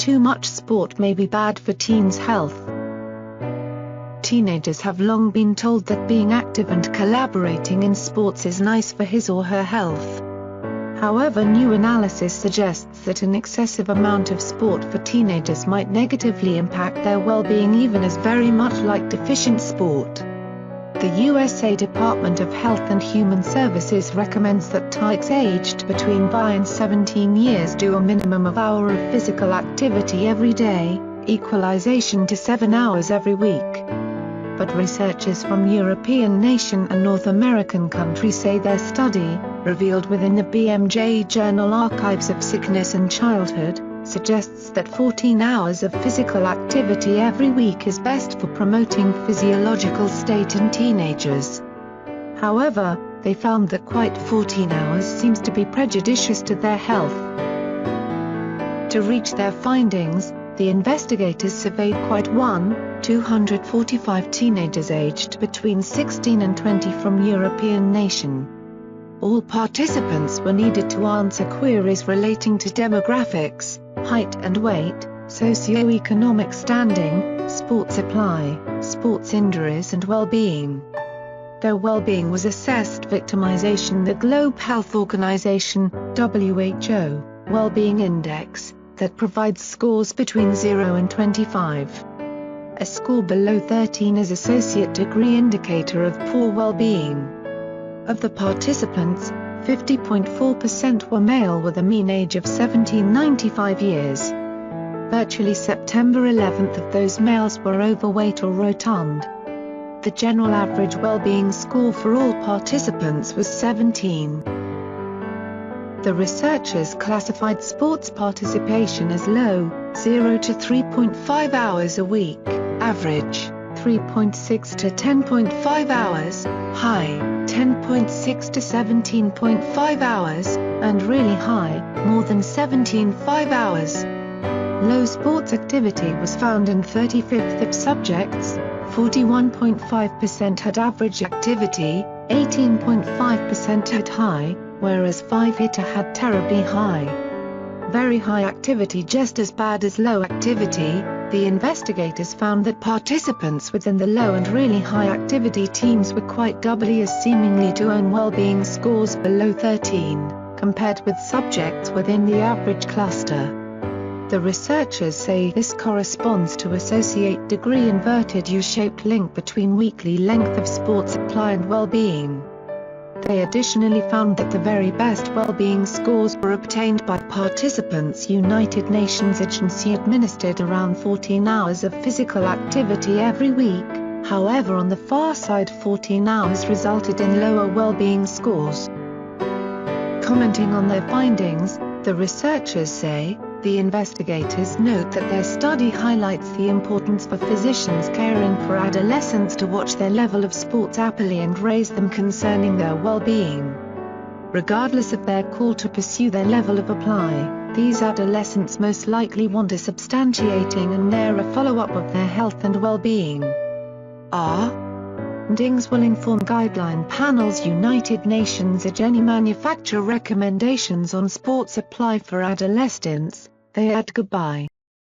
too much sport may be bad for teens' health. Teenagers have long been told that being active and collaborating in sports is nice for his or her health. However, new analysis suggests that an excessive amount of sport for teenagers might negatively impact their well-being, even as very much like deficient sport. The USA Department of Health and Human Services recommends that tykes aged between 5 and 17 years do a minimum of hour of physical activity every day, equalization to 7 hours every week. But researchers from European nation and North American countries say their study, revealed within the BMJ journal Archives of Sickness and Childhood, suggests that 14 hours of physical activity every week is best for promoting physiological state in teenagers. However, they found that quite 14 hours seems to be prejudicious to their health. To reach their findings, the investigators surveyed quite 245 teenagers aged between 16 and 20 from European nation. All participants were needed to answer queries relating to demographics, height and weight, socioeconomic standing, sports supply, sports injuries and well-being. Their well-being was assessed victimization. The Global Health Organization, WHO, Well-being Index, that provides scores between 0 and 25. A score below 13 is associate degree indicator of poor well-being. Of the participants, 50.4% were male with a mean age of 17.95 years. Virtually September 11th of those males were overweight or rotund. The general average well-being score for all participants was 17. The researchers classified sports participation as low, 0 to 3.5 hours a week, average, 3.6 to 10.5 hours, high, 10.6 to 17.5 hours, and really high, more than 17.5 hours. Low sports activity was found in 35% of subjects, 41.5% had average activity, 18.5% had high, whereas 5% had terribly high. Very high activity just as bad as low activity. The investigators found that participants within the low and really high activity teams were quite doubly as seemingly to own well-being scores below 13, compared with subjects within the average cluster. The researchers say this corresponds to associate degree inverted U-shaped link between weekly length of sports supply and well-being. They additionally found that the very best well-being scores were obtained by participants United Nations Agency administered around 14 hours of physical activity every week. However, on the far side, 14 hours resulted in lower well-being scores. Commenting on their findings, the researchers say, the investigators note that their study highlights the importance for physicians caring for adolescents to watch their level of sports appetite and raise them concerning their well-being. Regardless of their call to pursue their level of apply, these adolescents most likely want a substantiating and nearer follow-up of their health and well-being. Findings will inform guideline panels. United Nations Agenda manufacture recommendations on sports supply for adolescents. They add goodbye.